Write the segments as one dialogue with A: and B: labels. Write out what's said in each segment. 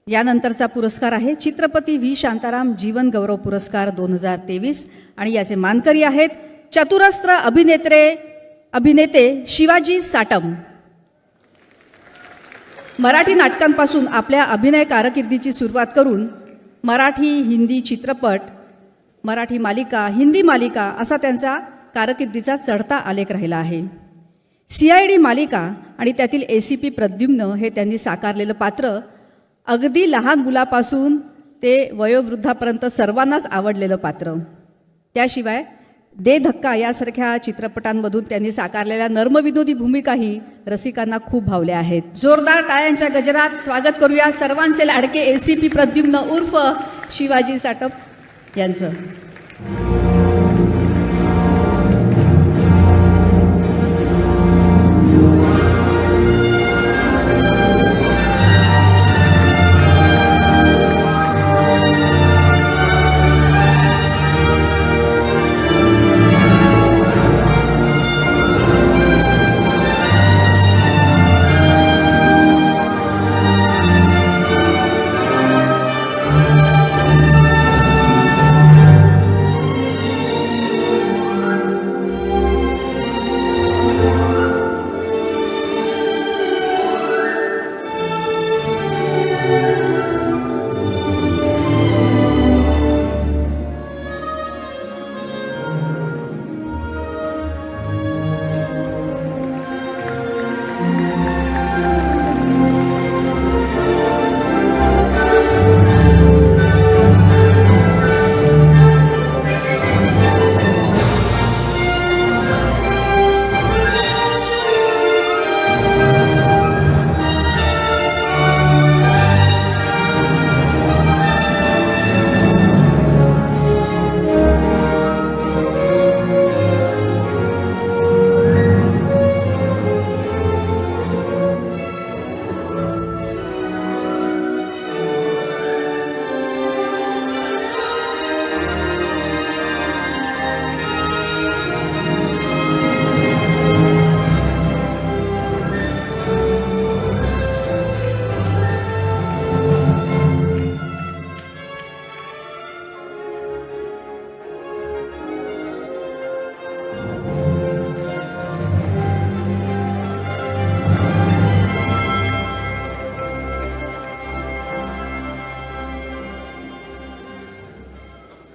A: यानंतरचा पुरस्कार आहे चित्रपती व्ही शांताराम जीवन गौरव पुरस्कार 2023 आणि याचे मानकरी आहेत चतुरस्त्र अभिनेते शिवाजी साटम। मराठी नाटकांपासून आपल्या अभिनय कारकिर्दीची सुरुवात करून मराठी हिंदी चित्रपट, मराठी मालिका, हिंदी मालिका असा त्यांचा कारकिर्दीचा चढता आलेख राहिला आहे। CID मालिका आणि त्यातील ACP प्रद्युम्न हे त्यांनी साकारलेलं पात्र अगदी लहान मुलापासून ते वयोवृद्धापर्यंत सर्वांनाच आवडलेलं पात्र। त्याशिवाय दे धक्का यासारख्या चित्रपटांमधून त्यांनी साकारलेल्या नर्मविनोदी भूमिकाही रसिकांना खूप भावल्या आहेत। जोरदार टाळ्यांच्या गजरात स्वागत करूया सर्वांचे लाडके ACP प्रद्युम्न उर्फ शिवाजी साटम यांचं।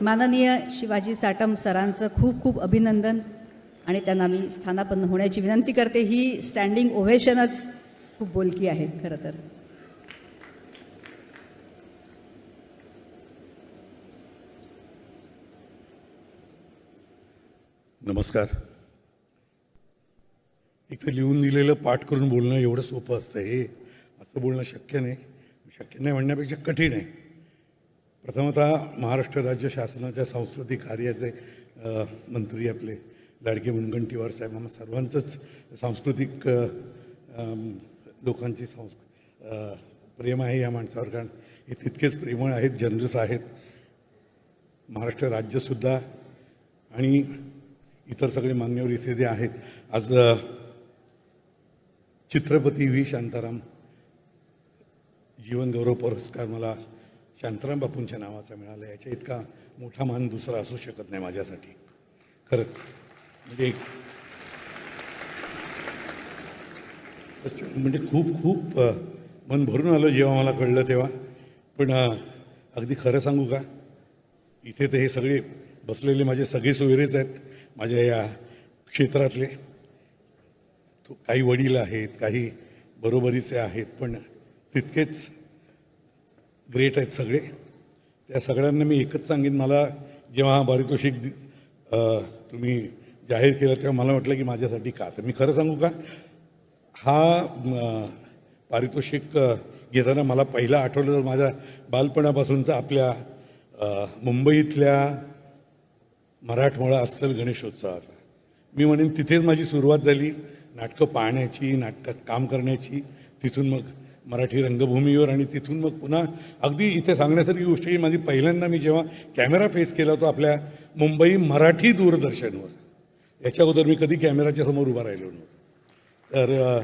A: माननीय शिवाजी साटम सरांचं खूप खूप अभिनंदन आणि त्यांना मी स्थानापन्न होण्याची विनंती करते। ही स्टँडिंग ओव्हेशनच खूप बोलकी आहे खरं तर।
B: नमस्कार। इथं लिहून दिलेलं पाठ करून बोलणं एवढं सोपं असतं, हे असं बोलणं शक्य नाही म्हणण्यापेक्षा कठीण आहे। प्रथमतः महाराष्ट्र राज्य शासनाच्या सांस्कृतिक कार्याचे मंत्री आपले लाडके मुनगंटीवार साहेब, आम्हा सर्वांचंच सांस्कृतिक लोकांची प्रेम आहे या माणसावर, कारण हे तितकेच प्रेमळ आहेत, जनरस आहेत। महाराष्ट्र राज्यसुद्धा आणि इतर सगळे मान्यवर इथे जे आहेत। आज चित्रपती व्ही शांताराम जीवन गौरव पुरस्कार मला शांताराम बापूंच्या नावाचा मिळाला, याच्या इतका मोठा मान दुसरा असू शकत नाही माझ्यासाठी खरंच। म्हणजे खूप मन भरून आलं जेव्हा मला कळलं तेव्हा। पण अगदी खरं सांगू का, इथे तर हे सगळे बसलेले माझे सगळे सोयरेच आहेत माझ्या या क्षेत्रातले। काही वडील आहेत, काही बरोबरीचे आहेत, पण तितकेच ग्रेट आहेत सगळे। त्या सगळ्यांना मी एकच सांगेन, मला जेव्हा हा पारितोषिक तुम्ही जाहीर केलं तेव्हा मला वाटलं की माझ्यासाठी का, तर मी खरं सांगू का, हा पारितोषिक घेताना मला पहिला आठवलं तर माझ्या बालपणापासूनचा आपल्या मुंबईतल्या मराठमोळा अस्सल गणेशोत्सवाचा। मी म्हणेन तिथेच माझी सुरुवात झाली नाटकं पाहण्याची, नाटकात काम करण्याची। तिथून मग मराठी रंगभूमीवर आणि तिथून मग पुन्हा अगदी इथे सांगण्यासारखी गोष्ट की माझी पहिल्यांदा मी जेव्हा कॅमेरा फेस केला होता आपल्या मुंबई मराठी दूरदर्शनवर, याच्या अगोदर मी कधी कॅमेराच्या समोर उभा राहिलो नव्हतो, तर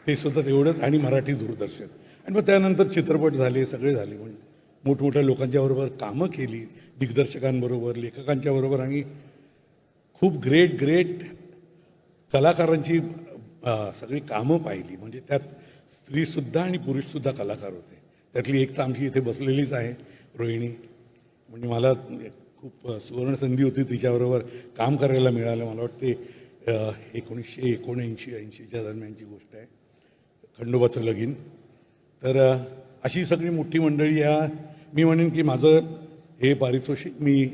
B: ते सुद्धा तेवढंच, आणि मराठी दूरदर्शन। आणि मग त्यानंतर चित्रपट झाले, सगळे झाले. पण मोठमोठ्या लोकांच्याबरोबर कामं केली, दिग्दर्शकांबरोबर, लेखकांच्याबरोबर, आणि खूप ग्रेट कलाकारांची सगळी कामं पाहिली. म्हणजे त्यात स्त्रीसुद्धा आणि पुरुषसुद्धा कलाकार होते. त्यातली एक तर आमची इथे बसलेलीच आहे, रोहिणी. म्हणजे मला खूप सुवर्ण संधी होती तिच्याबरोबर काम करायला मिळालं. मला वाटते 1979-80च्या दरम्यानची गोष्ट आहे, खंडोबाचं लगीन. तर अशी सगळी मोठी मंडळी. मी म्हणेन की माझं हे पारितोषिक मी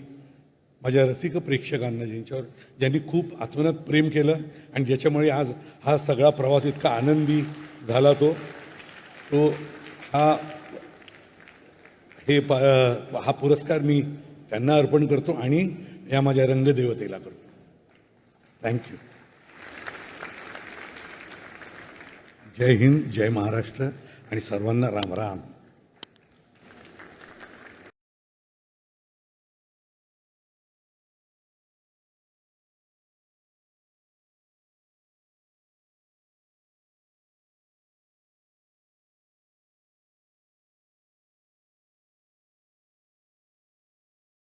B: माझ्या रसिक प्रेक्षकांना, ज्यांनी खूप आतोनात प्रेम केलं आणि ज्याच्यामुळे आज हा सगळा प्रवास इतका आनंदी झाला, तो हा पुरस्कार मी त्यांना अर्पण करतो आणि या माझ्या रंगदेवतेला करतो. थँक्यू. जय हिंद, जय महाराष्ट्र आणि सर्वांना राम राम.